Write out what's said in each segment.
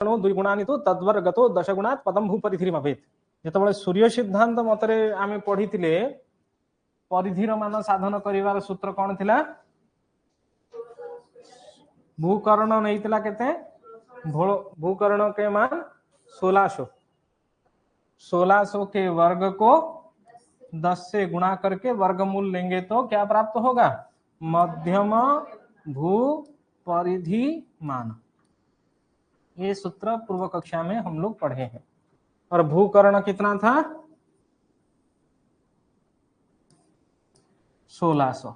द्विगुणानि तु तद्वर्गतो दशगुणात् पदम भूपरिधिर भवेत्। जेतबळे सूर्य सिद्धांत मतरे आमे पढिथिले परिधिर मान साधन करिवार सूत्र कोन थिला? भूकर्ण नैतिला केते? भूकर्ण के मान 1600 के वर्ग को 10 से गुणा करके वर्गमूल लेंगे तो क्या प्राप्त होगा? मध्यम भू परिधि मान। ये सूत्र पूर्व कक्षा में हम लोग पढ़े हैं। और भूकर्ण कितना था? 1600।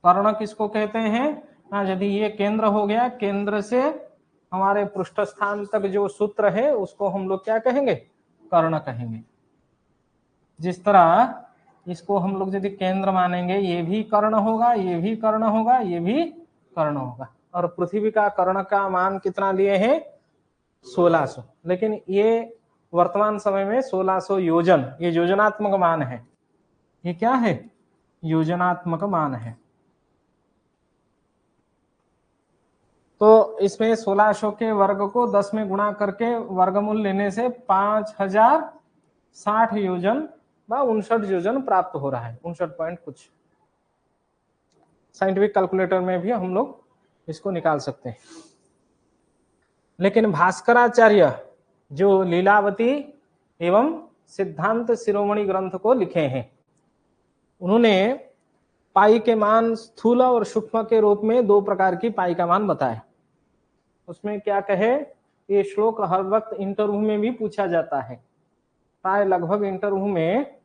कर्ण किसको कहते हैं? यदि ये केंद्र हो गया, केंद्र से हमारे पृष्ठ स्थान तक जो सूत्र है उसको हम लोग क्या कहेंगे? कर्ण कहेंगे। जिस तरह इसको हम लोग यदि केंद्र मानेंगे, ये भी कर्ण होगा, ये भी कर्ण होगा, ये भी कर्ण होगा। और पृथ्वी का कर्ण का मान कितना लिए हैं? 1600। लेकिन ये वर्तमान समय में 1600 योजन, ये योजनात्मक मान है। ये क्या है? योजनात्मक मान है। तो इसमें 1600 के वर्ग को 10 में गुणा करके वर्गमूल लेने से 5060 योजन व 59 योजन प्राप्त हो रहा है। 59 पॉइंट कुछ। साइंटिफिक कैलकुलेटर में भी हम लोग इसको निकाल सकते हैं। लेकिन भास्कराचार्य जो लीलावती एवं सिद्धांत शिरोमणि ग्रंथ को लिखे हैं, उन्होंने पाई के मान स्थूल और सूक्ष्म के रूप में 2 प्रकार की पाई का मान बताया। उसमें क्या कहे? ये श्लोक हर वक्त इंटरव्यू में भी पूछा जाता है, प्राय लगभग इंटरव्यू में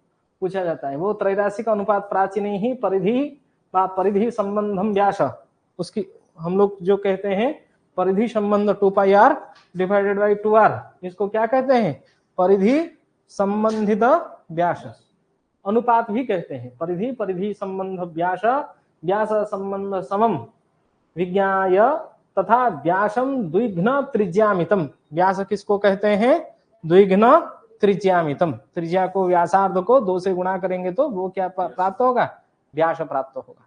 पूछा जाता है। वो त्रैराशिक अनुपात प्राचीन ही परिधि व परिधि संबंधम व्यास, उसकी हम लोग जो कहते हैं परिधि संबंध 2πr डिवाइडेड बाई 2r, इसको क्या कहते हैं? परिधि संबंधित व्यास। अनुपात भी कहते हैं। परिधि परिधि संबंध व्यास, व्यास संबंध समम विज्ञाय तथा व्यासम द्विघ्न त्रिज्यामितम। व्यास किसको कहते हैं? द्विघ्न त्रिज्यामितम। त्रिज्या को, व्यासार्ध को 2 से गुणा करेंगे तो वो क्या प्राप्त होगा? व्यास प्राप्त होगा।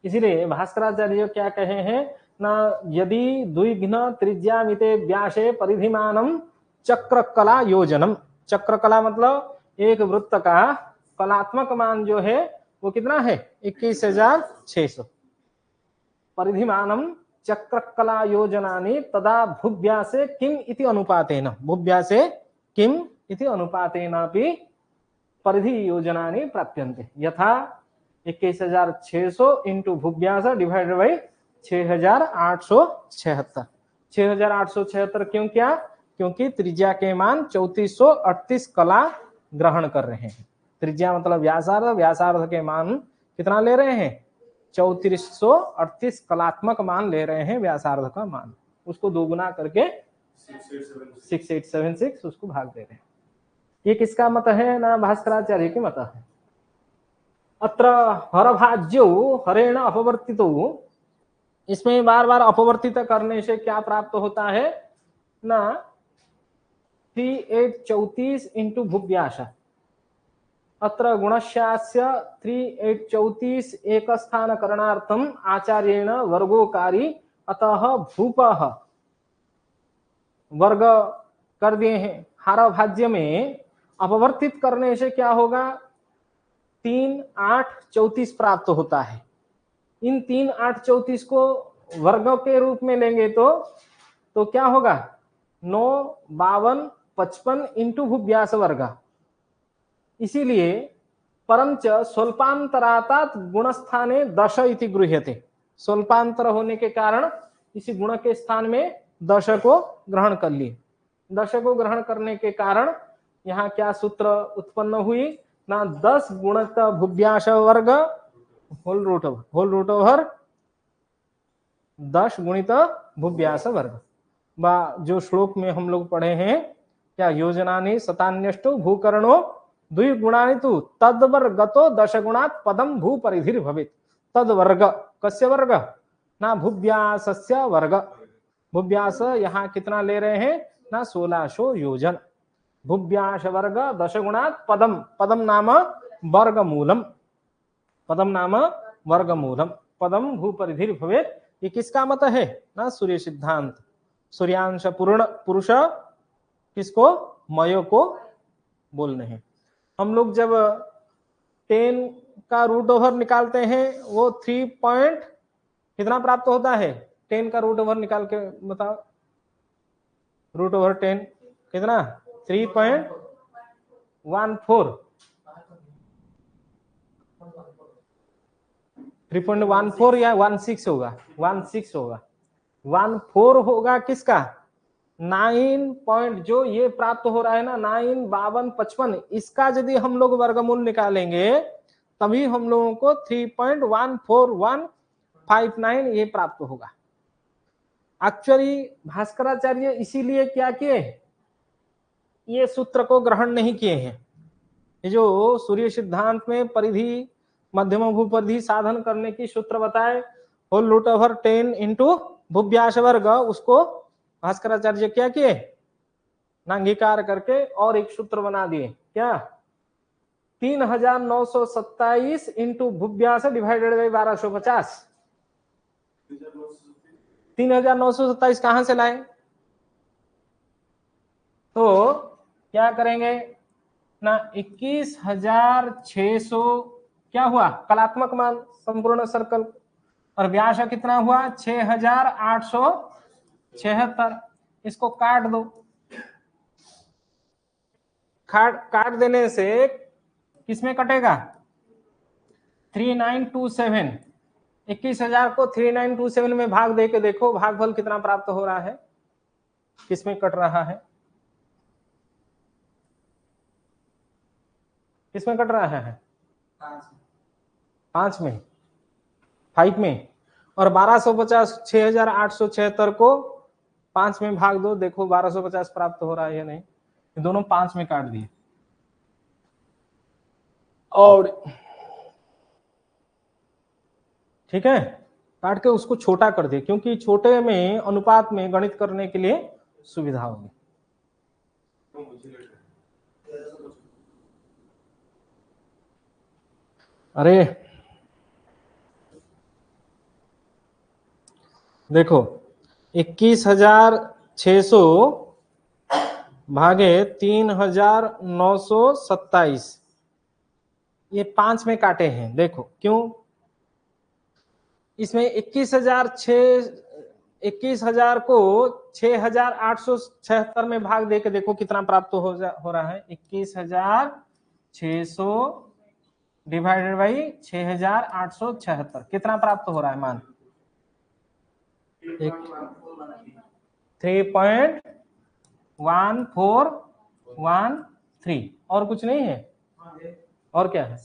इसीलिए भास्कराचार्य क्या कहे हैं ना, यदि द्विघ्न त्रिज्यामिते व्यासे परिधिमानम चक्र कला योजनम। चक्र कला मतलब एक वृत्त का कलात्मक मान जो है वो कितना है? 21,600। परिधिमानम चक्र कला योजनानि तदा भूव्यासे किम इति अनुपातेन, भूव्यासे किम इति अनुपातेनापि परिधि योजनानि प्राप्यन्ते। यथा 21,600 इंटू भूव्यास डिवाइडेड बाई 6,876। 6,876 क्यों किया? क्योंकि त्रिज्या के मान 3438 कला ग्रहण कर रहे हैं। त्रिज्या मतलब व्यासार्ध, व्यासार्ध के मान कितना ले रहे हैं? 3438 कलात्मक मान ले रहे हैं व्यासार्ध का मान। उसको 2 गुना करके 6876 उसको भाग दे रहे हैं। ये किसका मत है ना? भास्कराचार्य की मत है। अत्र हरभाज्यो हरेण अपवर्तितो, इसमें बार बार अपवर्तित करने से क्या प्राप्त होता है ना? 3834 इंटू भूव्यास। अत्र गुणस्यास्य 3834 एक स्थान करणार्थम आचार्येण वर्गोकारी, अतः भूपः वर्ग कर दिए हैं। हारभाज्य में अपवर्तित करने से क्या होगा? 3, 8, 34 प्राप्त होता है। इन 3, 8, 34 को वर्ग के रूप में लेंगे तो क्या होगा? 9, 52, 55 इंटू भूव्यास वर्ग। इसीलिए परंच स्वल्पांतरातात गुणस्थाने 10 इति गृह्यते। स्वल्पांतर होने के कारण इसी गुण के स्थान में 10 को ग्रहण कर लिए। 10 को ग्रहण करने के कारण यहाँ क्या सूत्र उत्पन्न हुई ना? 10 गुणित भूव्यास वर्ग होल रूट ओवर 10 गुणित भूव्यास वर्ग। जो श्लोक में हम लोग पढ़े हैं क्या? योजनानि शतान्यष्टो भूकर्णो द्विगुणानि तु तद्वर्गतो 10 गुणात् पदम भू परिधिर भवेत्। तद्वर्ग कस्य वर्ग ना? भूव्यासस्य वर्ग। भूव्यास यहाँ कितना ले रहे हैं ना? 1600 योजन। भूव्यास वर्ग 10 गुणात् पदम, पदम नाम वर्गमूलम, पदम नाम वर्गमूलम, पदम भू परिधिर भवेत्। ये किसका मत है ना? सूर्य सिद्धांत। सूर्यांश पूर्ण पुरुष किसको, मयो को बोलने हैं। हम लोग जब 10 का रूट ओवर निकालते हैं वो 3 पॉइंट कितना प्राप्त होता है, 10 का रूट ओवर निकाल के बताओ, रूट ओवर 10 कितना, 3.14, 3.14 या 16 होगा, 16 होगा, 14 होगा किसका, 9 पॉइंट जो ये प्राप्त हो रहा है ना, 9, 52, 55, इसका यदि हम लोग वर्गमूल निकालेंगे तभी हम लोगों को 3.14159 ये प्राप्त होगा। एक्चुअली भास्कराचार्य इसीलिए क्या किए, ये सूत्र को ग्रहण नहीं किए हैं। ये जो सूर्य सिद्धांत में परिधि मध्यम भूपरिधि साधन करने की सूत्र बताए, होल रूट ओवर 10 इंटू भूव्यास वर्ग, उसको भास्कराचार्य क्या किए, नांगीकार करके और एक सूत्र बना दिए, क्या, 3927 इंटू भूव्यास डिवाइडेड बाई 1250। 3927 कहां से लाए, तो क्या करेंगे ना, 21,600 क्या हुआ कलात्मक मान संपूर्ण सर्कल, और व्यास कितना हुआ 6,876। इसको काट दो, काट देने से किसमें कटेगा, 3927, 21,000 को 3927 में भाग दे के देखो भागफल कितना प्राप्त हो रहा है, किसमें कट रहा है, किसमें कट रहा है, 5 में, 5 में, और 1250 6,876 को 5 में भाग दो, देखो 1250 प्राप्त हो रहा है या नहीं, दोनों 5 में काट दिए, और ठीक है, काट के उसको छोटा कर दिए, क्योंकि छोटे में अनुपात में गणित करने के लिए सुविधा होगी। अरे देखो 21,600 भागे 3,927, ये 5 में काटे हैं, देखो क्यों, इसमें 21,000 को 6,876 में भाग दे के देखो कितना प्राप्त हो रहा है, 21,600 डिवाइडेड बाई 6,876 कितना प्राप्त हो रहा है मान, 3.1413, और कुछ नहीं है, और क्या है,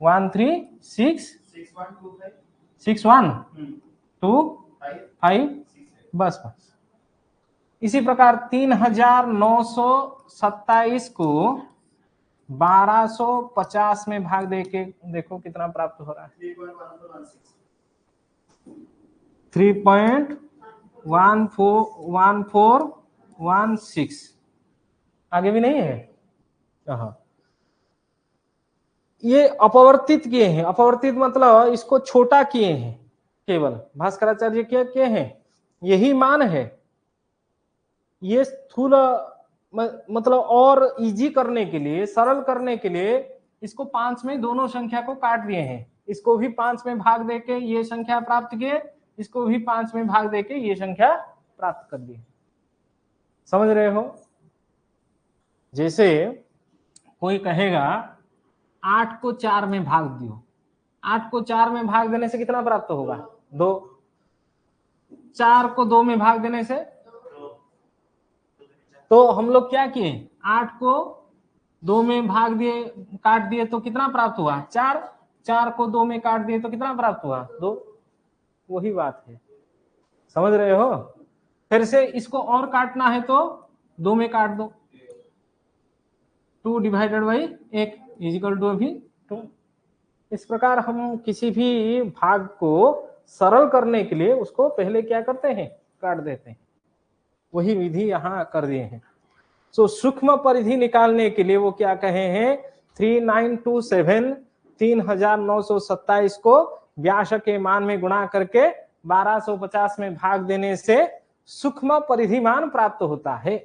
1366125, बस बस। इसी प्रकार 3,927 को 1250 में भाग दे के देखो कितना प्राप्त हो रहा है, 3.1416, आगे भी नहीं है। हाँ, ये अपवर्तित किए हैं, अपवर्तित मतलब इसको छोटा किए हैं, केवल भास्कराचार्य क्या किए हैं, यही मान है, ये स्थूल मतलब और इजी करने के लिए, सरल करने के लिए इसको 5 में दोनों संख्या को काट दिए हैं, इसको भी 5 में भाग देके ये संख्या प्राप्त किए, इसको भी 5 में भाग देके ये संख्या प्राप्त कर दी। समझ रहे हो, जैसे कोई कहेगा 8 को 4 में भाग दियो, 8 को 4 में भाग देने से कितना प्राप्त होगा, 2, 4 को 2 में भाग देने से, तो हम लोग क्या किए, 8 को 2 में भाग दिए, काट दिए तो कितना प्राप्त हुआ, 4, 4 को 2 में काट दिए तो कितना प्राप्त हुआ, 2, वही बात है, समझ रहे हो। फिर से इसको और काटना है तो 2 में काट दो, 2 डिवाइडेड बाई 1 इजिकल टू अभी 2। इस प्रकार हम किसी भी भाग को सरल करने के लिए उसको पहले क्या करते हैं, काट देते हैं, वही विधि यहाँ कर दिए हैं। तो सूक्ष्म परिधि निकालने के लिए वो क्या कहे हैं, 3927 3,927 को व्यास के मान में गुणा करके 1250 में भाग देने से सूक्ष्म परिधिमान प्राप्त होता है।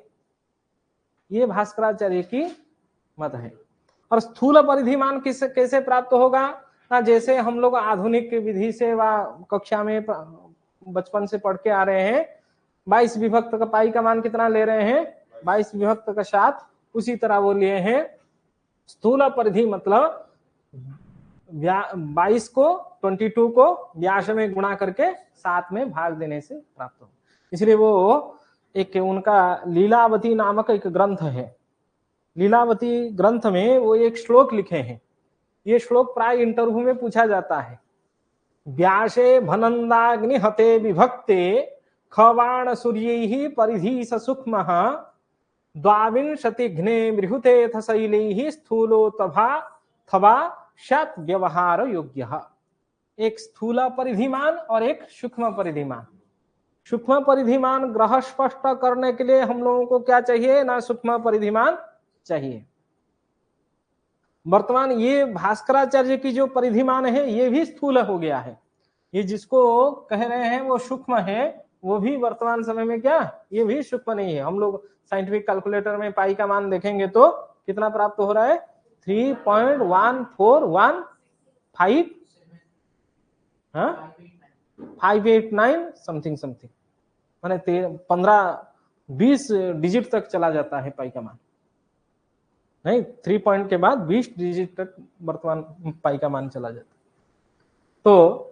ये भास्कराचार्य की मत है। और स्थूल परिधिमान कैसे प्राप्त होगा ना, जैसे हम लोग आधुनिक विधि से व कक्षा में बचपन से पढ़ के आ रहे हैं, 22 विभक्त का पाई का मान कितना ले रहे हैं, 22 विभक्त का 7, उसी तरह वो लिए हैं स्थूल परिधि मतलब 22 को 22 को व्यास में गुणा करके 7 में भाग देने से प्राप्त हो। इसलिए वो एक उनका लीलावती नामक एक ग्रंथ है, लीलावती ग्रंथ में वो एक श्लोक लिखे हैं। ये श्लोक प्राय इंटरव्यू में पूछा जाता है। व्यासे भनंदाग्नि हते विभक्ते खवाण सूर्यैः परिधि सूक्ष्मः द्वाविंशतिघ्ने बृहुते थ शैलैः स्थूलो थवा शत व्यवहार योग्य। एक स्थूल परिधिमान और एक सूक्ष्म परिधिमान। सूक्ष्म परिधिमान ग्रह स्पष्ट करने के लिए हम लोगों को क्या चाहिए ना, सूक्ष्म परिधिमान चाहिए। वर्तमान ये भास्कराचार्य की जो परिधिमान है ये भी स्थूल हो गया है। ये जिसको कह रहे हैं वो सूक्ष्म है, वो भी वर्तमान समय में क्या, ये भी सूक्ष्म नहीं है। हम लोग साइंटिफिक कैलकुलेटर में पाई का मान देखेंगे तो कितना प्राप्त हो रहा है, 3.1415 589 समथिंग माने 15-20 डिजिट तक चला जाता है पाई का मान। नहीं, 3 पॉइंट के बाद 20 डिजिट तक वर्तमान पाई का मान चला जाता है। तो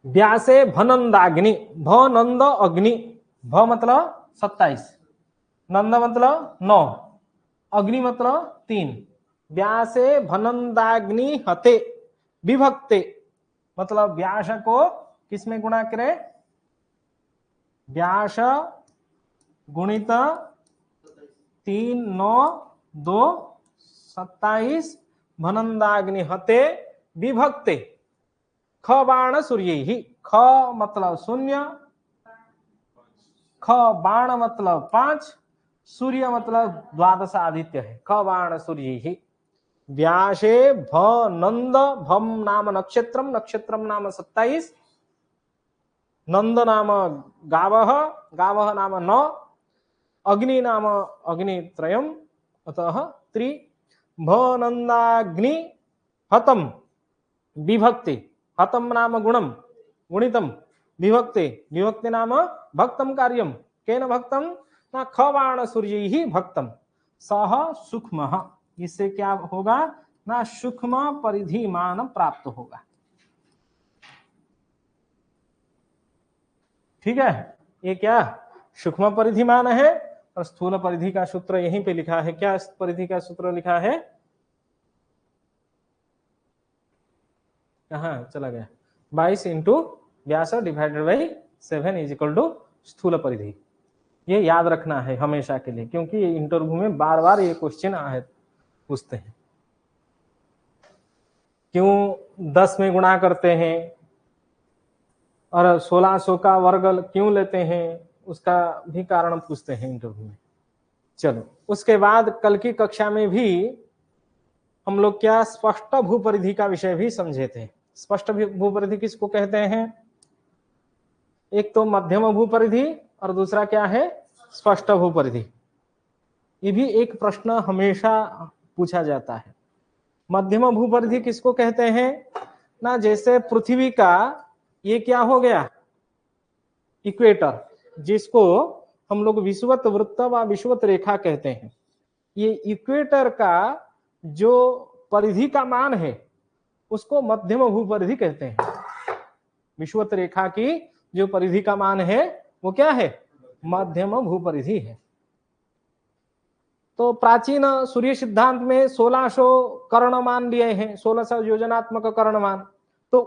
व्यासे भनंदाग्नि, भ नंद अग्नि, भ मतलब 27, नंद मतलब 9, अग्नि मतलब 3। व्यासे भनंदाग्नि हते विभक्ते मतलब व्यास को किसमें गुणा करे, व्यास गुणित 3 9 2 27 भनंदाग्नि हते विभक्ते ख बाण सूर्य ही, ख मतलब शून्य, ख बाण मतलब 5, सूर्य मतलब द्वादश आदित्य है, ख बाण सूर्य ही। व्यासे भ नंद, भम नाम नक्षत्रम, नक्षत्रम नाम 27, नंद नाम गावः, गावः नाम 9, अग्नि नाम अग्नित्रयम् अतः 3, भनंदाग्नि हतम विभक्ति, हतम नाम गुणम गुणितम विभक्ति, विभक्ति नाम भक्तम कार्यम, केन भक्तम ना खबाण सूर्य ही भक्तम सह सूक्ष्म। इससे क्या होगा ना, सूक्ष्म परिधिमान प्राप्त होगा। ठीक है, ये क्या सूक्ष्म परिधिमान है। और स्थूल परिधि का सूत्र यहीं पे लिखा है। क्या परिधि का सूत्र लिखा है, कहाँ चला गया, 22 इंटू व्यास divided by 7 is equal to स्थूल परिधि। ये याद रखना है हमेशा के लिए, क्योंकि ये इंटरव्यू में बार बार ये क्वेश्चन पूछते हैं। क्यों 10 में गुणा करते हैं और 1600 का वर्ग क्यों लेते हैं, उसका भी कारण पूछते हैं इंटरव्यू में। चलो, उसके बाद कल की कक्षा में भी हम लोग क्या स्पष्ट भूपरिधि का विषय भी समझे थे। स्पष्ट भूपरिधि किसको कहते हैं, एक तो मध्यम भूपरिधि और दूसरा क्या है स्पष्ट भूपरिधि। ये भी एक प्रश्न हमेशा पूछा जाता है। मध्यम भूपरिधि किसको कहते हैं ना, जैसे पृथ्वी का ये क्या हो गया इक्वेटर, जिसको हम लोग विषुवत वृत्त व विषुवत रेखा कहते हैं। ये इक्वेटर का जो परिधि का मान है उसको मध्यम भूपरिधि कहते हैं। विषुवत रेखा की जो परिधि का मान है वो क्या है, मध्यम भूपरिधि है। तो प्राचीन सूर्य सिद्धांत में 1600 कर्ण मान लिए हैं, 1600 योजनात्मक कर्ण मान। तो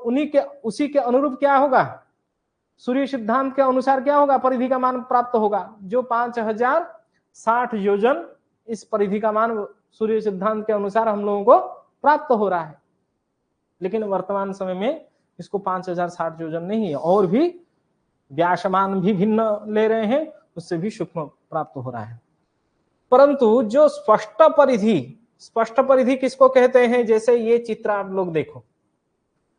उसी के अनुरूप क्या होगा, सूर्य सिद्धांत के अनुसार क्या होगा, परिधि का मान प्राप्त होगा, जो 5060 योजन इस परिधि का मान सूर्य सिद्धांत के अनुसार हम लोगों को प्राप्त हो रहा है। लेकिन वर्तमान समय में इसको 5060 योजन नहीं है, और भी व्यासमान भी भिन्न ले रहे हैं, उससे भी सूक्ष्म प्राप्त हो रहा है। परंतु जो स्पष्ट परिधि किसको कहते हैं, जैसे ये चित्र आप लोग देखो,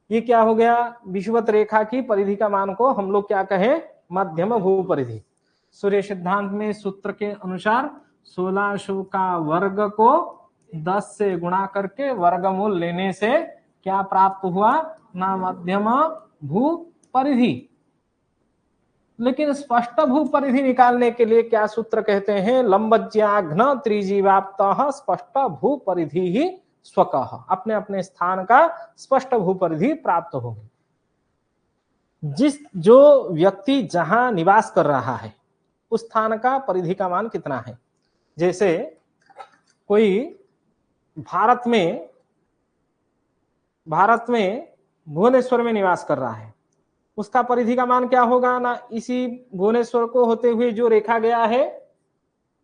ये क्या हो गया, विषुवत रेखा की परिधि का मान को हम लोग क्या कहें मध्यम भूपरिधि। सूर्य सिद्धांत में सूत्र के अनुसार 1600 का वर्ग को 10 से गुणा करके वर्गमूल लेने से क्या प्राप्त हुआ ना मध्यम भूपरिधि। लेकिन स्पष्ट भूपरिधि निकालने के लिए क्या सूत्र कहते हैं, लंबज्याघ्न त्रिजीवाप्तः स्पष्ट भूपरिधि ही स्वकः, अपने अपने स्थान का स्पष्ट भूपरिधि प्राप्त होगी। जो व्यक्ति जहां निवास कर रहा है उस स्थान का परिधि का मान कितना है। जैसे कोई भारत में भुवनेश्वर में निवास कर रहा है, उसका परिधि का मान क्या होगा ना, इसी भुवनेश्वर को होते हुए जो रेखा गया है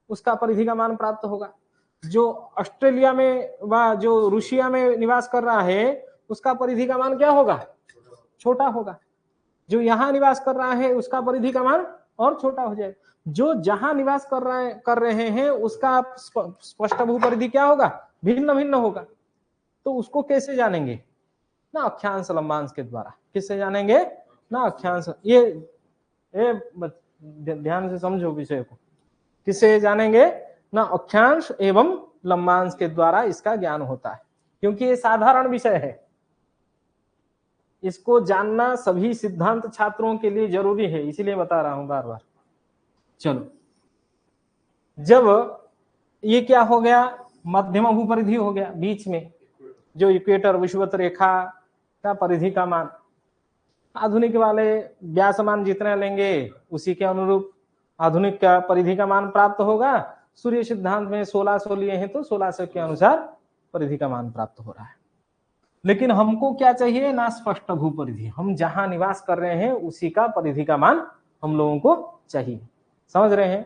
उसका परिधि का मान प्राप्त होगा। जो ऑस्ट्रेलिया में व जो रूसिया में निवास कर रहा है उसका परिधि का मान क्या होगा, छोटा होगा। जो यहाँ निवास कर रहा है उसका परिधि का मान और छोटा हो जाएगा। जो जहां निवास कर रहे हैं उसका स्पष्ट भूपरिधि क्या होगा, भिन्न भिन्न होगा। तो उसको कैसे जानेंगे ना, अक्षांश लंबांश के द्वारा। किससे जानेंगे ना, अक्षांश। ये ध्यान से समझो विषय को। किससे जानेंगे ना, अक्षांश एवं लंबांश के द्वारा इसका ज्ञान होता है, क्योंकि ये साधारण विषय है। इसको जानना सभी सिद्धांत छात्रों के लिए जरूरी है, इसीलिए बता रहा हूं बार बार। चलो, जब ये क्या हो गया, मध्यम भूपरिधि हो गया, बीच में जो इक्वेटर विषुवत रेखा का परिधि का मान। आधुनिक वाले व्यास मान जितना लेंगे उसी के अनुरूप आधुनिक का परिधि का मान प्राप्त होगा। सूर्य सिद्धांत में 1600 लिए हैं तो 1600 के अनुसार परिधि का मान प्राप्त हो रहा है। लेकिन हमको क्या चाहिए ना, स्पष्ट भूपरिधि। हम जहां निवास कर रहे हैं उसी का परिधि का मान हम लोगों को चाहिए। समझ रहे हैं?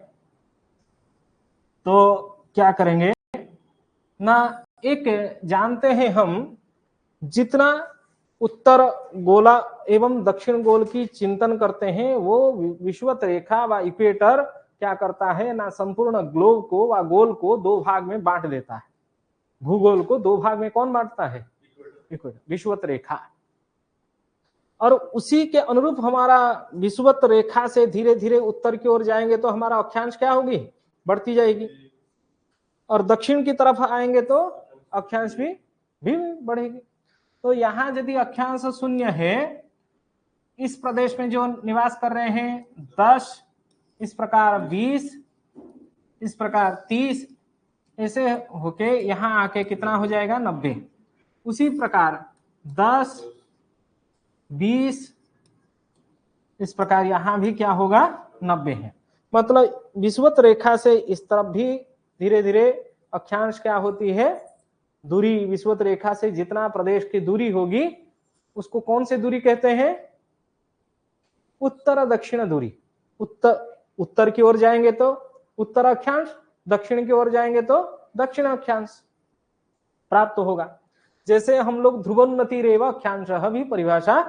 तो क्या करेंगे ना, एक जानते हैं हम, जितना उत्तर गोला एवं दक्षिण गोल की चिंतन करते हैं वो विषुवत रेखा व इक्वेटर क्या करता है ना, संपूर्ण ग्लोब को व गोल को दो भाग में बांट देता है। भूगोल को दो भाग में कौन बांटता है, इक्वेटर, विषुवत रेखा। और उसी के अनुरूप हमारा विषुवत रेखा से धीरे धीरे उत्तर की ओर जाएंगे तो हमारा अक्षांश क्या होगी, बढ़ती जाएगी। और दक्षिण की तरफ आएंगे तो अक्षांश भी बढ़ेगी। तो यहाँ यदि अक्षांश 0 है, इस प्रदेश में जो निवास कर रहे हैं 10, इस प्रकार 20, इस प्रकार 30, ऐसे होके यहाँ आके कितना हो जाएगा 90। उसी प्रकार 10, 20, इस प्रकार यहाँ भी क्या होगा 90 है। मतलब विषुवत रेखा से इस तरफ भी धीरे धीरे अक्षांश क्या होती है, दूरी विषुवत रेखा से जितना प्रदेश की दूरी होगी उसको कौन से दूरी कहते हैं, उत्तर दक्षिण दूरी। उत्तर की ओर जाएंगे तो उत्तर अक्षांश, दक्षिण की ओर जाएंगे तो दक्षिण अक्षांश प्राप्त होगा। जैसे हम लोग ध्रुवोन्नति रेव अक्षांश भी परिभाषा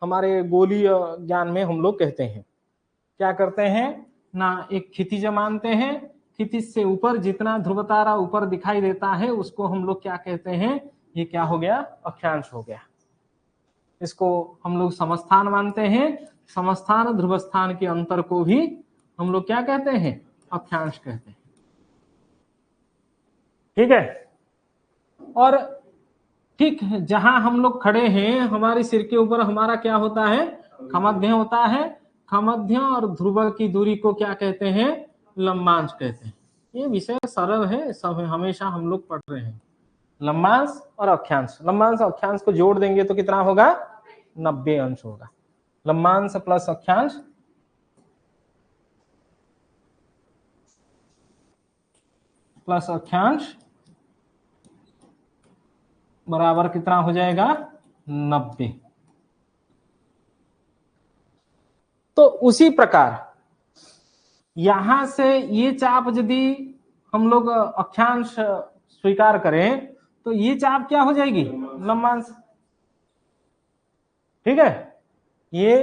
हमारे गोलीय ज्ञान में हम लोग कहते हैं। क्या करते हैं ना, एक क्षितिज मानते हैं, क्षितिज से ऊपर जितना ध्रुव तारा ऊपर दिखाई देता है उसको हम लोग क्या कहते हैं, ये क्या हो गया, अक्षांश हो गया। इसको हम लोग समस्थान मानते हैं, समस्थान ध्रुव स्थान के अंतर को भी हम लोग क्या कहते हैं, अक्षांश कहते हैं। ठीक है। और ठीक जहां हम लोग खड़े हैं हमारे सिर के ऊपर हमारा क्या होता है, खमध्य होता है। खमध्य और ध्रुव की दूरी को क्या कहते हैं, लंबांश कहते हैं। ये विषय सरल है, सब हमेशा हम लोग पढ़ रहे हैं। लंबांश और अक्षांश, लंबांश और अक्षांश को जोड़ देंगे तो कितना होगा, 90 अंश होगा। लंबांश प्लस अक्षांश प्लस अक्षांश बराबर कितना हो जाएगा, 90। तो उसी प्रकार यहां से ये चाप यदि हम लोग अक्षांश स्वीकार करें तो ये चाप क्या हो जाएगी, लंबांश। ठीक है, ये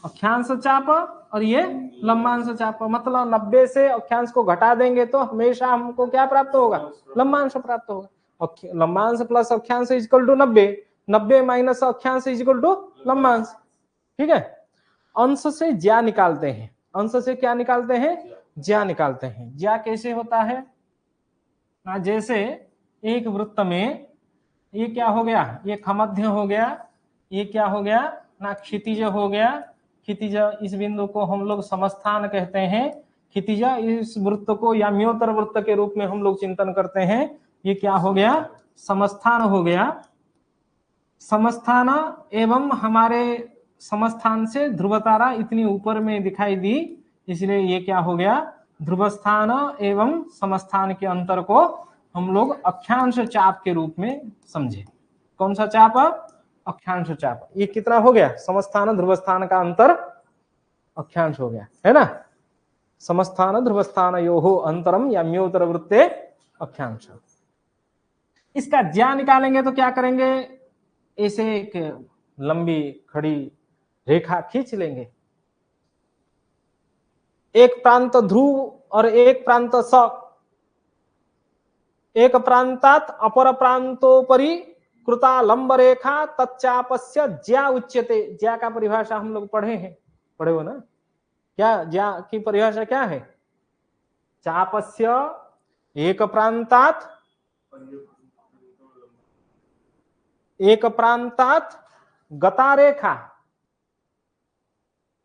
अक्षांश चाप और ये लंबांश चाप। मतलब 90 से अक्षांश को घटा देंगे तो हमेशा हमको क्या प्राप्त होगा, लंबांश प्राप्त होगा। लंबांश प्लस अक्षांश इक्वल टू 90, 90 माइनस अक्षांश इक्वल टू लंबांश। ठीक है, अंश से ज्या निकालते हैं अंश से क्या निकालते हैं, ज्या निकालते हैं। ज्या कैसे होता है ना, जैसे एक वृत्त में ये क्या हो गया, ये खमध्य हो गया, ये क्या हो गया ना, क्षितिज हो गया। क्षितिज इस बिंदु को हम लोग समस्थान कहते हैं। क्षितिज इस वृत्त को या म्योत्तर वृत्त के रूप में हम लोग चिंतन करते हैं। ये क्या हो गया, समस्थान हो गया। समस्थान एवं हमारे समस्थान से ध्रुव तारा इतनी ऊपर में दिखाई दी, इसलिए ये क्या हो गया, ध्रुव स्थान एवं समस्थान के अंतर को हम लोग अक्षांश चाप के रूप में समझे। कौन सा चाप, अक्षांश चाप। ये कितना हो गया, समस्थान ध्रुव स्थान का अंतर अक्षांश हो गया, है ना। समस्थान ध्रुव स्थान यो अंतरम या म्योत्तर वृत्ते अक्षांश। इसका ज्या निकालेंगे तो क्या करेंगे, ऐसे एक लंबी खड़ी रेखा खींच लेंगे। एक प्रांत ध्रुव और एक प्रांत स, एक प्रांतात अपर प्रांतोपरि कृता लंब रेखा तच्चापस्य ज्या उच्यते। ज्या का परिभाषा हम लोग पढ़े हैं, पढ़े हो ना, क्या ज्या की परिभाषा क्या है, चापस्य एक प्रांतात, एक प्रांतात गता रेखा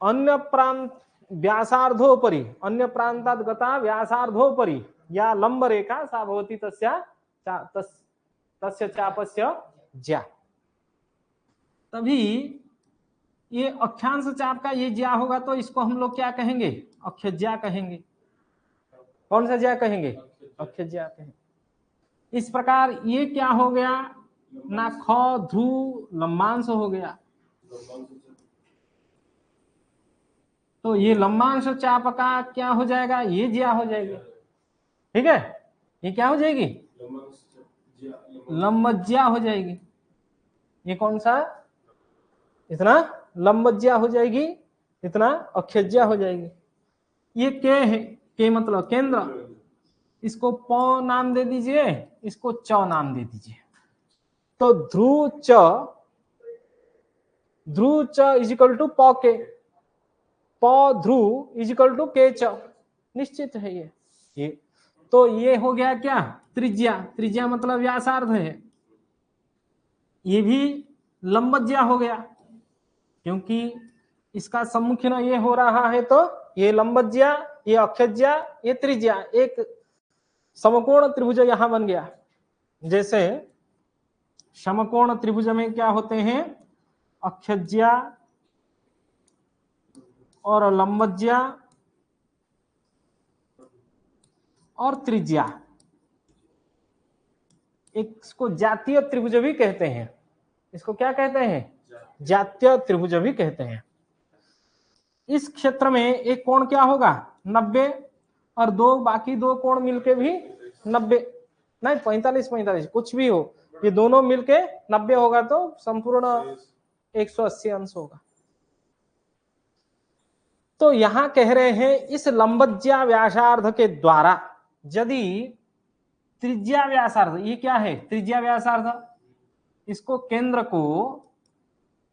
अन्य प्रांत व्यासार्धोपरि, अन्य प्रांतात गता व्यासार्धोपरि या लंब रेखा सा भवति तस्य चापस्य ज्या। तभी ये अक्षांश चाप का ये ज्या होगा तो इसको हम लोग क्या कहेंगे, अक्षज्या कहेंगे। कौन सा ज्या कहेंगे, अक्षज्या कहेंगे। इस प्रकार ये क्या हो गया ना, ख ध्रुव लंबांश हो गया। तो ये लंबांश चाप का क्या हो जाएगा, ये ज्या हो जाएगी, ठीक है। ये क्या हो जाएगी, लंबज्या हो जाएगी। ये कौन सा, इतना लंबज्या हो जाएगी, इतना अक्षज्या हो जाएगी। ये के है, के मतलब केंद्र, इसको प नाम दे दीजिए, इसको च नाम दे दीजिए। तो ध्रुव च इजिकल टू प के, प ध्रुव इजिकल टू के च, निश्चित है ये। तो ये हो गया क्या, त्रिज्या। त्रिज्या मतलब व्यासार्ध है। ये भी लंबज्या हो गया, क्योंकि इसका सम्मुखीन ये हो रहा है, तो ये लंबज्या, ये अक्षज्या, ये त्रिज्या, एक समकोण त्रिभुज यहां बन गया। जैसे समकोण त्रिभुज में क्या होते हैं, अक्षज्या और लंबज्या और त्रिज्या। इसको जातीय त्रिभुज भी कहते हैं। इसको क्या कहते हैं, जातीय त्रिभुज भी कहते हैं। इस क्षेत्र में एक कोण क्या होगा, 90, और दो बाकी दो कोण मिलके भी 90, नहीं 45 कुछ भी हो, ये दोनों मिलके 90 होगा, तो संपूर्ण 180 अंश होगा। तो यहां कह रहे हैं इस लंबज्या व्यासार्ध के द्वारा यदि त्रिज्या व्यासार्ध, ये क्या है, त्रिज्या व्यासार्ध, इसको केंद्र को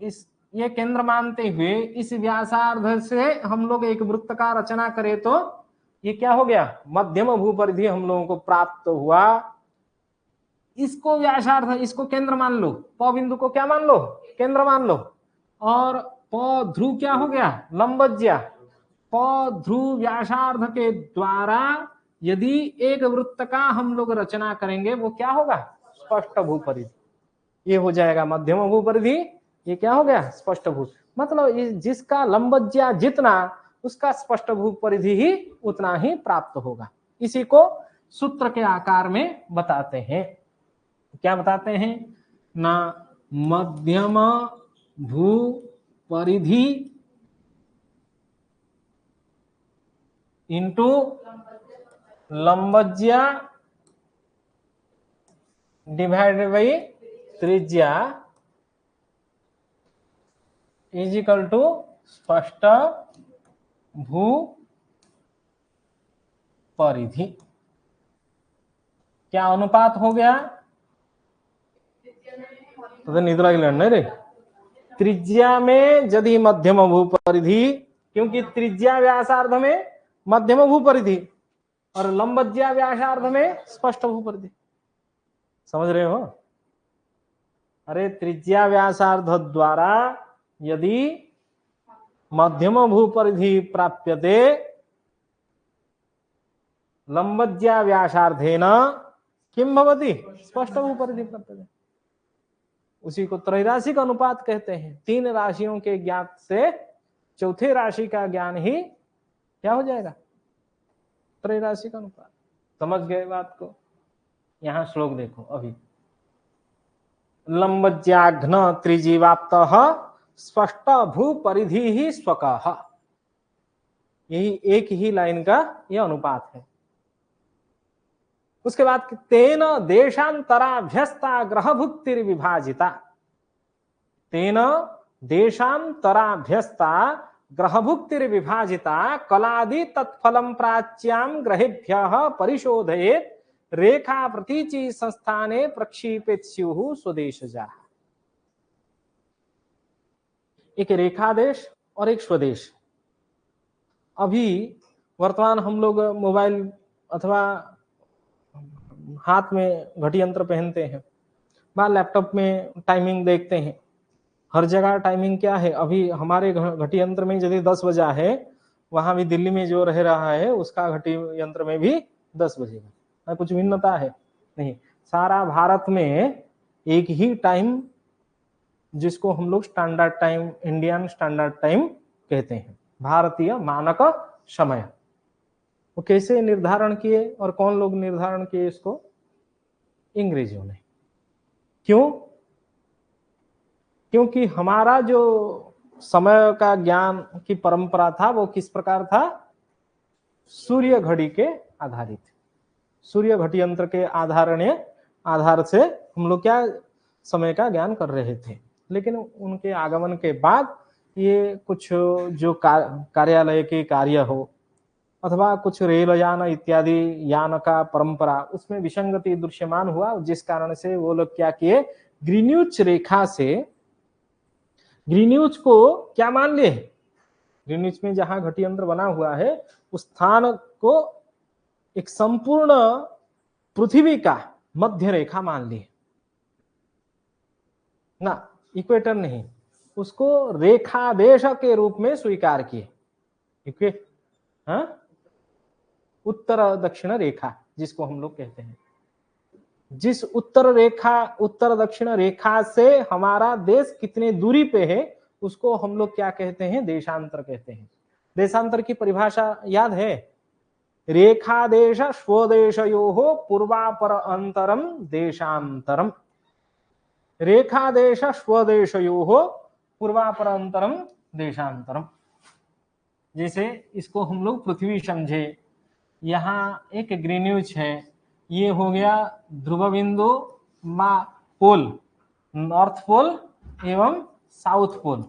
इस ये केंद्र मानते हुए इस व्यासार्ध से हम लोग एक वृत्त का रचना करें, तो ये क्या हो गया, मध्यम भूपरिधि हम लोगों को प्राप्त हुआ। इसको व्यासार्ध, इसको केंद्र मान लो, प बिंदु को क्या मान लो, केंद्र मान लो। और प ध्रुव क्या हो गया, लंबज्या। प ध्रुव व्यासार्ध के द्वारा यदि एक वृत्त का हम लोग रचना करेंगे, वो क्या होगा, स्पष्ट भूपरिधि। ये हो जाएगा मध्यम भूपरिधि, ये क्या हो गया, स्पष्ट भू। मतलब जिसका लंबज्या जितना, उसका स्पष्ट भूपरिधि ही उतना ही प्राप्त होगा। इसी को सूत्र के आकार में बताते हैं। क्या बताते हैं ना, मध्यम भूपरिधि इंटू लंबज्या डिवाइडेड बाई त्रिज्या इज इक्वल टू स्पष्ट भू परिधि। क्या अनुपात हो गया, तो निद्रा नहीं रे। त्रिज्या में यदि मध्यम भूपरिधि क्योंकि त्रिज्या व्यासार्ध में मध्यम भूपरिधि और लंबज्या व्यासार्ध में स्पष्ट भूपरिधि। समझ रहे हो? अरे त्रिज्या व्यासार्ध द्वारा यदि मध्यम भूपरिधि प्राप्यते, लंबज्या व्यासार्धेन किम भवति? स्पष्ट भूपरिधि प्राप्यते। उसी को त्रैराशिक अनुपात कहते हैं। 3 राशियों के ज्ञात से चौथे राशि का ज्ञान ही क्या हो जाएगा? त्रैराशिक अनुपात। समझ गए बात को? यहां श्लोक देखो अभी, लंबज्याघ्न त्रिजीवाप्तः स्पष्ट भूपरिधि ही स्वकः। यही एक ही लाइन का यह अनुपात है। उसके बाद तेन देशांतराभ्यस्ता ग्रहभुक्तिर विभाजिता, तेन देशांतराभ्यस्ता ग्रहभुक्तिर विभाजिता कलादि तत्फलम प्राच्याम ग्रहेभ्यः परिशोधयेत् रेखा प्रतीचि संस्थाने प्रक्षिपेत् स्युः स्वदेशजा। एक रेखा देश और एक स्वदेश। अभी वर्तमान हम लोग मोबाइल अथवा हाथ में घड़ी यंत्र पहनते हैं, बाद लैपटॉप में टाइमिंग देखते हैं। हर जगह टाइमिंग क्या है? अभी हमारे घड़ी यंत्र में यदि 10 बजा है, वहां भी दिल्ली में जो रह रहा है उसका घड़ी यंत्र में भी 10 बजेगा। कुछ भिन्नता है? नहीं। सारा भारत में एक ही टाइम, जिसको हम लोग standard time, Indian standard time कहते हैं, भारतीय मानक समय। वो कैसे निर्धारण किए और कौन लोग निर्धारण किए इसको? अंग्रेजों ने। क्यों? क्योंकि हमारा जो समय का ज्ञान की परंपरा था वो किस प्रकार था? सूर्य घड़ी के आधारित। सूर्य घड़ी यंत्र के आधार से हम लोग क्या समय का ज्ञान कर रहे थे। लेकिन उनके आगमन के बाद ये कुछ जो कार्यालय के कार्य हो अथवा कुछ रेल यान इत्यादि यान का परंपरा, उसमें विसंगति दृश्यमान हुआ, जिस कारण से वो लोग क्या किए? ग्रीनिच रेखा से ग्रीनिच को क्या मान लिए? ग्रीनिच में जहां घटी यंत्र बना हुआ है उस स्थान को एक संपूर्ण पृथ्वी का मध्य रेखा मान लिए ना, इक्वेटर नहीं, उसको रेखा देश के रूप में स्वीकार किए। उत्तर दक्षिण रेखा जिसको हम लोग कहते हैं, जिस उत्तर दक्षिण रेखा से हमारा देश कितने दूरी पे है उसको हम लोग क्या कहते हैं? देशांतर कहते हैं। देशांतर की परिभाषा याद है? रेखा देश स्वदेशयोः पूर्वापर अंतरम देशांतरम। रेखा देश स्वदेशयोः पूर्वापर अंतरम देशांतरम। जैसे इसको हम लोग पृथ्वी समझे, यहाँ एक ग्रीनिच है, ये हो गया ध्रुव बिंदु, पोल, नॉर्थ पोल एवं साउथ पोल।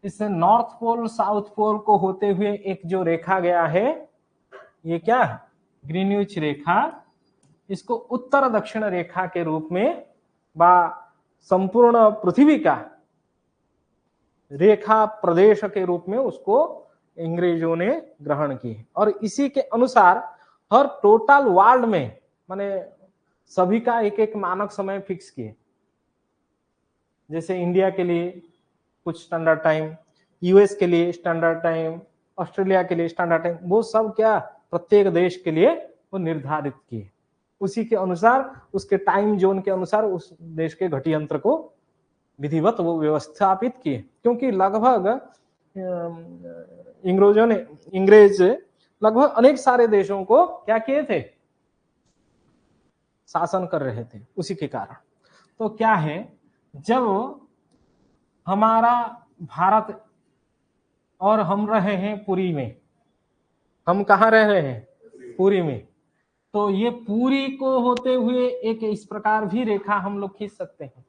इस नॉर्थ पोल साउथ पोल को होते हुए एक जो रेखा गया है, ये क्या है? ग्रीनिच रेखा। इसको उत्तर दक्षिण रेखा के रूप में बा संपूर्ण पृथ्वी का रेखा प्रदेश के रूप में उसको अंग्रेजों ने ग्रहण की। और इसी के अनुसार हर टोटल वर्ल्ड में माने सभी का एक एक मानक समय फिक्स किए। जैसे इंडिया के लिए कुछ स्टैंडर्ड टाइम, यूएस के लिए स्टैंडर्ड टाइम, ऑस्ट्रेलिया के लिए स्टैंडर्ड टाइम, वो सब क्या प्रत्येक देश के लिए वो निर्धारित किए। उसी के अनुसार उसके टाइम जोन के अनुसार उस देश के घटी यंत्र को विधिवत वो व्यवस्थापित किए। क्योंकि लगभग अंग्रेज लगभग अनेक सारे देशों को क्या किए थे? शासन कर रहे थे। उसी के कारण तो क्या है, जब हमारा भारत और हम रहे हैं पुरी में, हम कहाँ रह रहे हैं? पुरी में। तो ये पुरी को होते हुए एक इस प्रकार भी रेखा हम लोग खींच सकते हैं।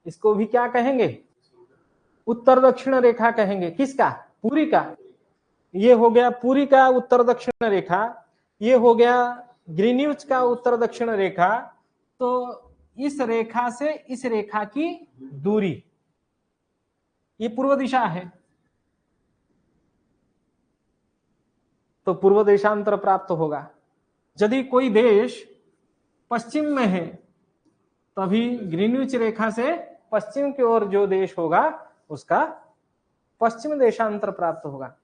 इसको भी क्या कहेंगे? उत्तर दक्षिण रेखा कहेंगे। किसका? पुरी का। ये हो गया पुरी का उत्तर दक्षिण रेखा, ये हो गया ग्रीनिच का उत्तर दक्षिण रेखा। तो इस रेखा से इस रेखा की दूरी, ये पूर्व दिशा है, तो पूर्व देशांतर प्राप्त होगा। यदि कोई देश पश्चिम में है तभी ग्रीनविच रेखा से पश्चिम की ओर जो देश होगा उसका पश्चिम देशांतर प्राप्त होगा।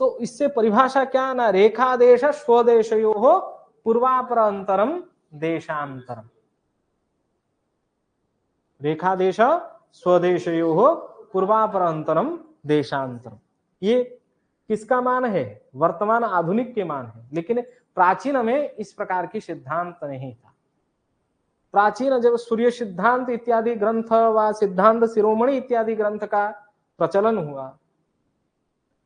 तो इससे परिभाषा क्या ना, रेखा देश स्वदेशयोः पूर्वापर अंतरम देशांतरम। रेखा देश स्वदेशयोः पूर्वापर अंतरम देशांतरम, ये किसका मान है? वर्तमान आधुनिक के मान है, लेकिन प्राचीन में इस प्रकार की सिद्धांत नहीं था। प्राचीन जब सूर्य सिद्धांत इत्यादि ग्रंथ व सिद्धांत शिरोमणि इत्यादि ग्रंथ का प्रचलन हुआ,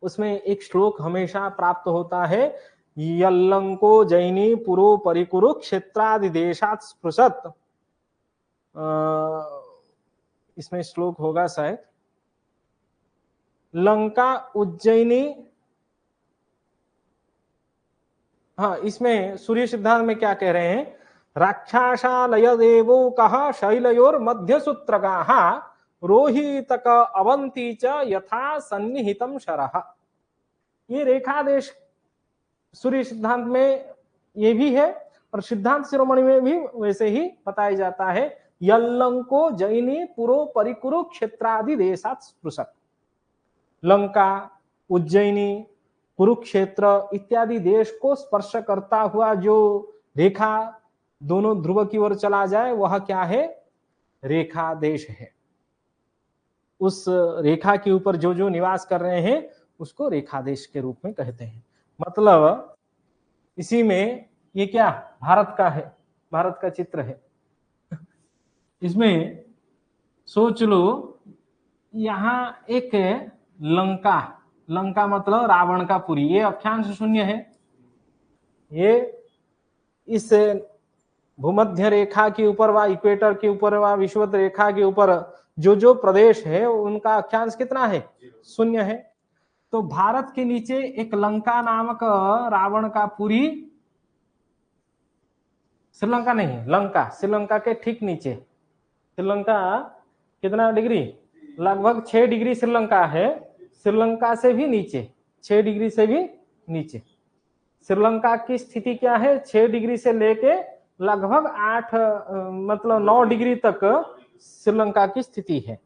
उसमें एक श्लोक हमेशा प्राप्त होता है, यल्लंको जैनी पुरो परिकुरु क्षेत्रादि देशात् स्पृशत। इसमें श्लोक होगा शायद, लंका उज्जैनी, हाँ इसमें सूर्य सिद्धांत में क्या कह रहे हैं, राक्षसालय देवो कह शैलयोर मध्य सूत्रगाः रोहितक अवंती च यथा सन्निहितम शरः। ये रेखा देश सूर्य सिद्धांत में ये भी है और सिद्धांत शिरोमणि में भी वैसे ही बताया जाता है, यल्लंको जैनी पुरो परिकुरु क्षेत्रादि देशात् स्पृशत। लंका, उज्जैनी, कुरुक्षेत्र इत्यादि देश को स्पर्श करता हुआ जो रेखा दोनों ध्रुव की ओर चला जाए वह क्या है? रेखा देश है। उस रेखा के ऊपर जो जो निवास कर रहे हैं उसको रेखा देश के रूप में कहते हैं। मतलब इसी में ये क्या भारत का है, भारत का चित्र है। इसमें सोच लो, यहां एक लंका, लंका मतलब रावण का पुरी, ये अक्षांश शून्य है। ये इस भूमध्य रेखा के ऊपर व इक्वेटर के ऊपर व विषुवत रेखा के ऊपर जो जो प्रदेश है उनका अक्षांश कितना है? शून्य है। तो भारत के नीचे एक लंका नामक रावण का पुरी, श्रीलंका नहीं, लंका, श्रीलंका के ठीक नीचे, श्रीलंका कितना डिग्री? लगभग 6 डिग्री श्रीलंका है, श्रीलंका से भी नीचे, 6 डिग्री से भी नीचे। श्रीलंका की स्थिति क्या है? 6 डिग्री से लेके लगभग 8 मतलब 9 डिग्री तक श्रीलंका की स्थिति है।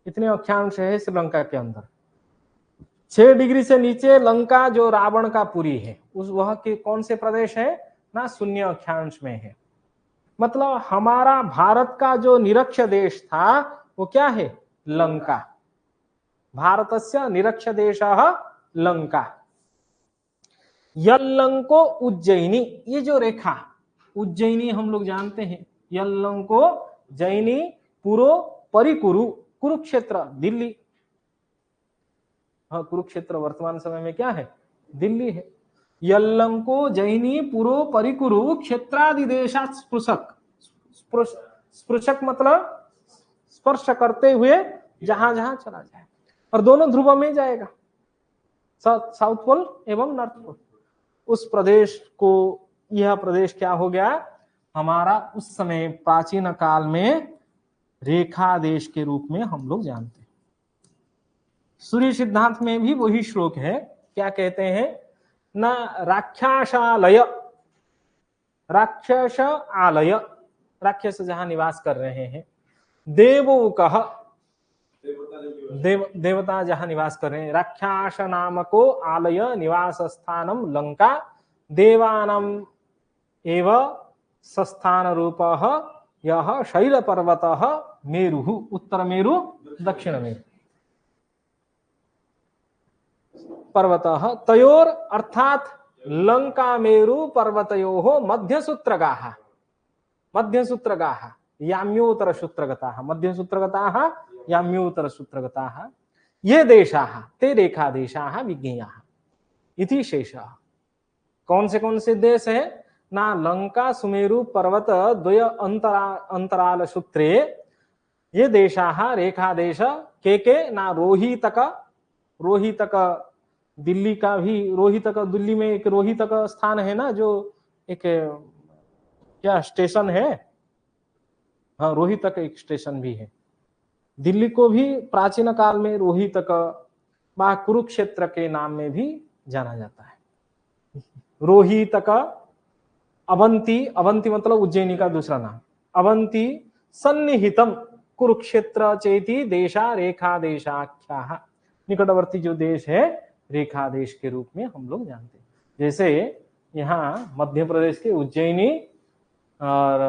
इतने अक्षांश है श्रीलंका के अंदर। 6 डिग्री से नीचे लंका जो रावण का पुरी है, उस वह के कौन से प्रदेश है ना? शून्य अक्षांश में है। मतलब हमारा भारत का जो निरक्ष देश था वो क्या है? लंका। भारतस्य निरक्ष देशः लंका। यल्लंको उज्जैनी, ये जो रेखा उज्जैनी हम लोग जानते हैं, यल्लंको जैनी पुरो परिकुरु, कुरुक्षेत्र दिल्ली, हाँ कुरुक्षेत्र वर्तमान समय में क्या है? दिल्ली है। यल्लंको जैनी पुरो परिकुरु क्षेत्रादि देशात् स्पृशक, स्पृशक मतलब स्पर्श करते हुए जहां जहां चला जाए, और दोनों ध्रुव में जाएगा, साउथ पोल एवं नॉर्थ पोल। उस प्रदेश को, यह प्रदेश क्या हो गया? हमारा उस समय प्राचीन काल में रेखा देश के रूप में हम लोग जानते हैं। सूर्य सिद्धांत में भी वही श्लोक है, क्या कहते हैं ना? राक्षसालय, राक्षस आलय, राक्षस जहां निवास कर रहे हैं, देवो कह, देवता जहां निवास कर रहे हैं, राक्षस नामको आलय निवास स्थानम लंका, देवानाम एव सस्थान रूपः यह शैल पर्वतः मेरुः, उत्तर मेरु दक्षिण मेरु पर्वतः, तयोर अर्थात लंका मेरु पर्वतयोः मध्य सूत्रगाः, मध्य सूत्रगाः याम्योत्तर सूत्रगताः, मध्य सूत्रगताः याम्योत्तर सूत्रगताः, ये देशाः ते रेखा देशाः विज्ञेयाः इति शेषः। कौन से देश है ना? लंका सुमेरु पर्वत द्वय अंतराल सूत्रे ये देशाः रेखा देश के ना? रोहितक, रोहितक दिल्ली का भी, रोहितक दिल्ली में एक रोहितक स्थान है ना, जो एक क्या स्टेशन है, हाँ रोहितक एक स्टेशन भी है। दिल्ली को भी प्राचीन काल में रोहितक व कुरुक्षेत्र के नाम में भी जाना जाता है। रोहितक, अवंती, अवंती मतलब उज्जैनी का दूसरा नाम, अवंती, सन्निहितम कुरुक्षेत्र चेति देशा रेखा देशाख्या, निकटवर्ती जो देश है रेखा देश के रूप में हम लोग जानते हैं। जैसे यहाँ मध्य प्रदेश के उज्जैनी और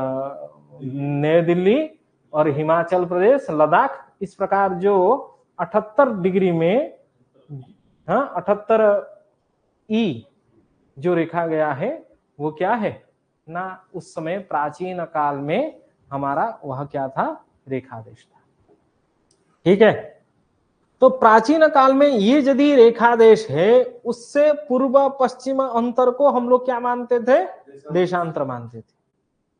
नई दिल्ली और हिमाचल प्रदेश लद्दाख, इस प्रकार जो 78 डिग्री में 78 ई जो रेखा गया है वो क्या है ना, उस समय प्राचीन काल में हमारा वह क्या था, रेखा देश था। ठीक है, तो प्राचीन काल में ये यदि रेखा देश है, उससे पूर्व पश्चिम अंतर को हम लोग क्या मानते थे, देशांतर मानते थे।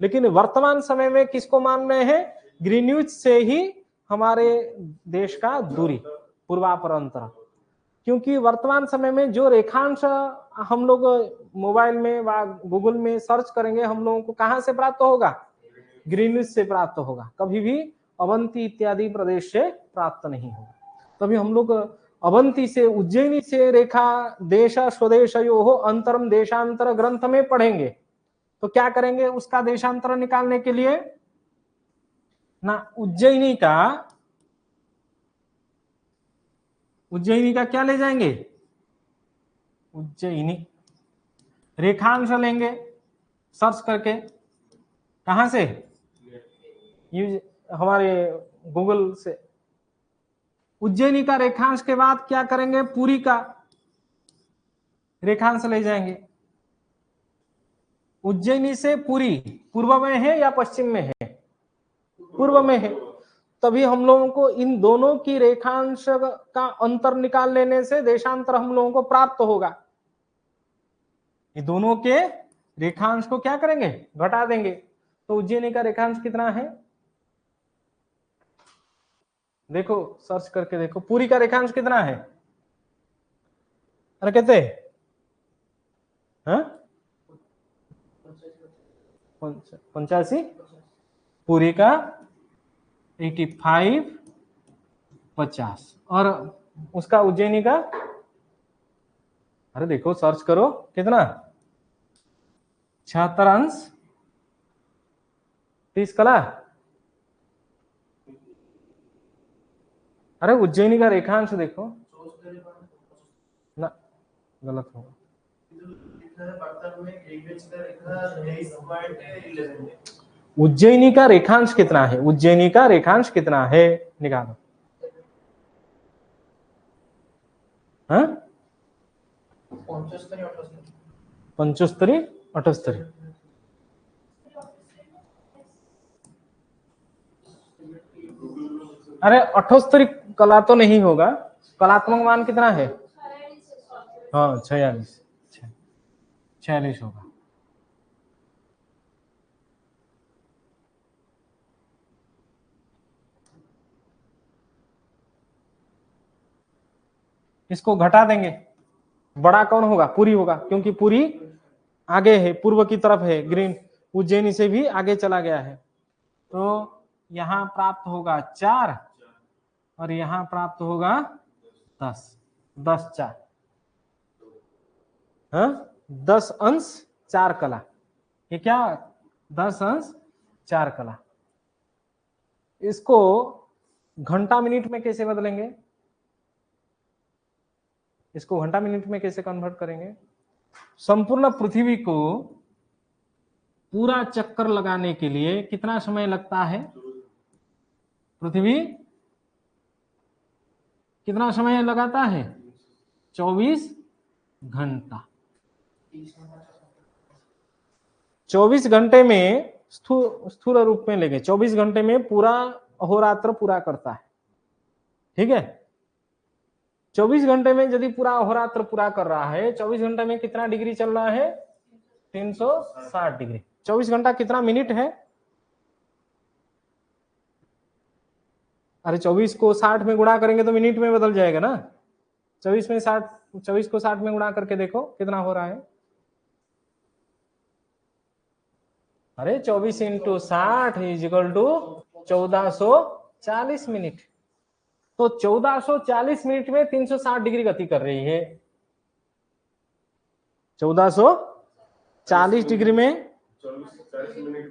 लेकिन वर्तमान समय में किसको मान रहे हैं, ग्रीनविच से ही हमारे देश का दूरी पूर्वापर अंतर, क्योंकि वर्तमान समय में जो रेखांश हम लोग मोबाइल में व गूगल में सर्च करेंगे, हम लोगों को कहां से प्राप्त होगा, ग्रीनविच से प्राप्त होगा, कभी भी अवंती इत्यादि प्रदेश से प्राप्त नहीं होगा। तभी हम लोग अवंती से, उज्जैनी से रेखा देश स्वदेशयो अंतरम देशांतर ग्रंथ में पढ़ेंगे। तो क्या करेंगे उसका देशांतर निकालने के लिए ना, उज्जैनी का क्या ले जाएंगे, उज्जैनी रेखांश लेंगे सर्च करके, कहां से, हमारे गूगल से। उज्जैनी का रेखांश के बाद क्या करेंगे, पुरी का रेखांश ले जाएंगे। उज्जैनी से पुरी पूर्व में है या पश्चिम में है, पूर्व में है, तभी हम लोगों को इन दोनों की रेखांश का अंतर निकाल लेने से देशांतर हम लोगों को प्राप्त होगा। ये दोनों के रेखांश को क्या करेंगे, घटा देंगे। तो उज्जैनी का रेखांश कितना है, देखो सर्च करके देखो, पुरी का रेखांश कितना है, अरे कहते 85, पुरी का 85, 50, और उसका उज्जैनी का, अरे देखो सर्च करो कितना, 76 अंश 30 कला। अरे उज्जैनी का रेखांश देखो ना, गलत होगा, उज्जैनी का रेखांश कितना है, उज्जैनी का रेखांश कितना है निकालो। 75, 78, अरे 78 कला तो नहीं होगा, कलात्मक मान कितना है, हाँ 46 होगा। इसको घटा देंगे, बड़ा कौन होगा, पूरी होगा, क्योंकि पूरी आगे है, पूर्व की तरफ है, ग्रीन उज्जैनी से भी आगे चला गया है। तो यहां प्राप्त होगा 4 और यहां प्राप्त होगा 10, 10 4, 10 अंश 4 कला, ये क्या 10 अंश 4 कला। इसको घंटा मिनट में कैसे बदलेंगे, इसको घंटा मिनट में कैसे कन्वर्ट करेंगे, संपूर्ण पृथ्वी को पूरा चक्कर लगाने के लिए कितना समय लगता है, पृथ्वी कितना समय लगाता है, 24 घंटा। 24 घंटे में स्थूल रूप में लेंगे, 24 घंटे में पूरा अहोरात्र पूरा करता है। ठीक है, 24 घंटे में यदि पूरा अहोरात्र पूरा कर रहा है, 24 घंटे में कितना डिग्री चल रहा है, 360 डिग्री। 24 घंटा कितना मिनट है, अरे 24 को 60 में गुणा करेंगे तो मिनट में बदल जाएगा ना, 24 में 60, 24 को 60 में गुणा करके देखो कितना हो रहा है, अरे 24 into 60 is equal to 1440 minute. तो 1440 मिनट में 360 डिग्री गति कर रही है। 1440 डिग्री में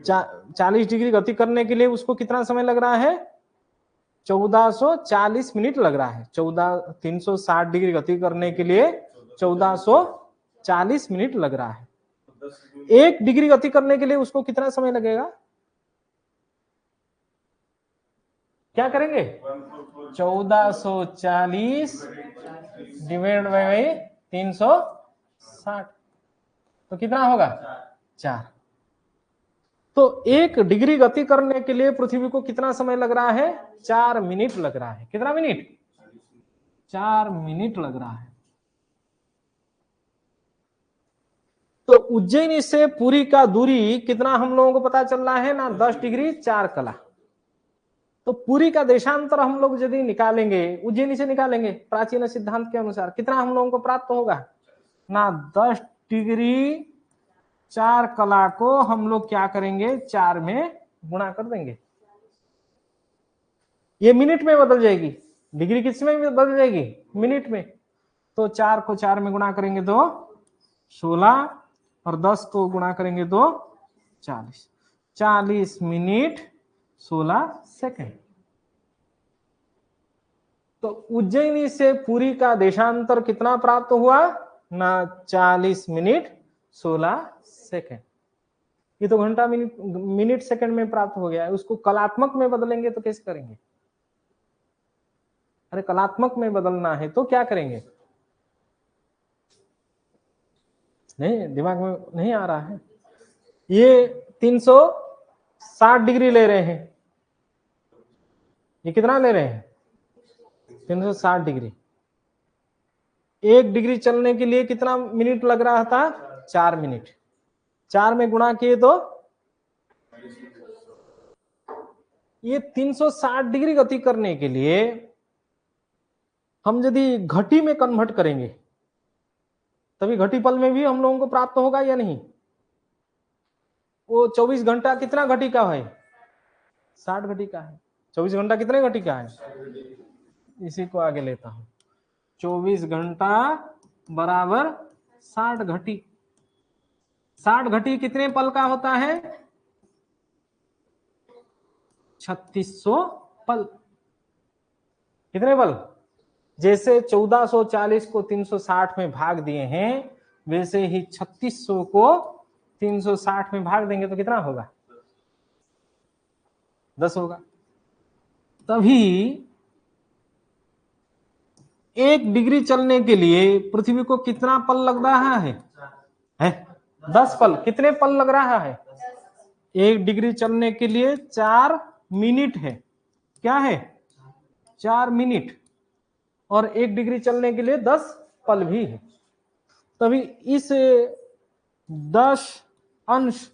40 डिग्री गति करने के लिए उसको कितना समय लग रहा है? 1440 मिनट लग रहा है। 360 डिग्री गति करने के लिए 1440 मिनट लग रहा है। 1 डिग्री गति करने के लिए उसको कितना समय लगेगा? क्या करेंगे? 1440 डिवाइड बाय 360 तो कितना होगा? 4। तो 1 डिग्री गति करने के लिए पृथ्वी को कितना समय लग रहा है? 4 मिनट लग रहा है। कितना मिनट? 4 मिनट लग रहा है। तो उज्जैन से पुरी का दूरी कितना हम लोगों को पता चल रहा है ना? 10 डिग्री 4 कला। तो पुरी का देशांतर हम लोग यदि निकालेंगे, उज्जैनी से निकालेंगे प्राचीन सिद्धांत के अनुसार, कितना हम लोगों को प्राप्त होगा ना? 10 डिग्री 4 कला को हम लोग क्या करेंगे? 4 में गुणा कर देंगे। ये मिनट में बदल जाएगी। डिग्री किस में बदल जाएगी? मिनट में। तो 4 को 4 में गुणा करेंगे तो 16 और 10 को गुणा करेंगे तो 40। 40 मिनट 16 सेकंड। तो उज्जैनी से पुरी का देशांतर कितना प्राप्त हुआ ना? 40 मिनट 16 सेकंड। ये तो घंटा मिनट सेकंड में प्राप्त हो गया है। उसको कलात्मक में बदलेंगे तो कैसे करेंगे? अरे कलात्मक में बदलना है तो क्या करेंगे? नहीं, दिमाग में नहीं आ रहा है। ये 360 डिग्री ले रहे हैं। ये कितना ले रहे हैं? 360 डिग्री। 1 डिग्री चलने के लिए कितना मिनट लग रहा था? 4 मिनट। 4 में गुणा किए तो ये 360 डिग्री गति करने के लिए हम यदि घटी में कन्वर्ट करेंगे तभी घटीपल में भी हम लोगों को प्राप्त होगा या नहीं? वो 24 घंटा कितना घटी का है? 60 घटी का है। 24 घंटा कितने घटी का है? इसी को आगे लेता हूं। 24 घंटा बराबर 60 घटी। 60 घटी कितने पल का होता है? 3600 पल। कितने पल? जैसे 1440 को 360 में भाग दिए हैं वैसे ही 3600 को 360 में भाग देंगे तो कितना होगा? 10 होगा। तभी 1 डिग्री चलने के लिए पृथ्वी को कितना पल लग रहा है? 10 पल। कितने पल लग रहा है? 1 डिग्री चलने के लिए 4 मिनट है। क्या है? 4 मिनट। और 1 डिग्री चलने के लिए 10 पल भी है। तभी इस 10 अंश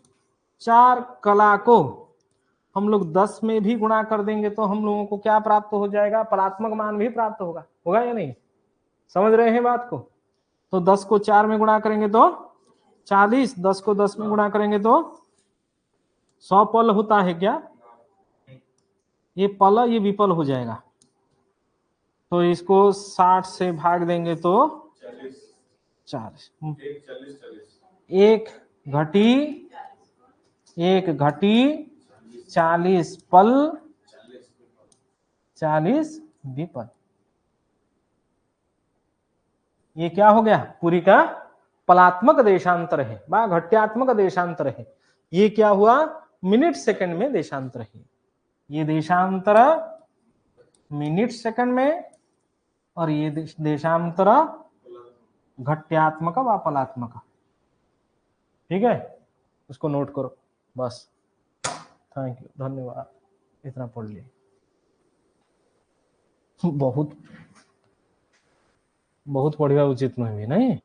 4 कला को हम लोग 10 में भी गुणा कर देंगे तो हम लोगों को क्या प्राप्त हो जाएगा? पलात्मक मान भी प्राप्त होगा। होगा या नहीं? समझ रहे हैं बात को? तो 10 को 4 में गुणा करेंगे तो 40। 10 को 10 में गुणा करेंगे तो 100 पल होता है क्या? ये पल ये विपल हो जाएगा। तो इसको 60 से भाग देंगे तो 40। 1 घटी 40 पल 40 विपल। ये क्या हो गया? पुरी का पलात्मक देशांतर है व घट्यात्मक देशांतर है। ये क्या हुआ? मिनट सेकंड में देशांतर है। ये देशांतर मिनट सेकंड में और ये देशांतर घट्यात्मक व पलात्मक। ठीक है, उसको नोट करो बस। थैंक यू, धन्यवाद। इतना पढ़ लिए। बहुत बहुत पढ़िया उचित नुहे नहीं।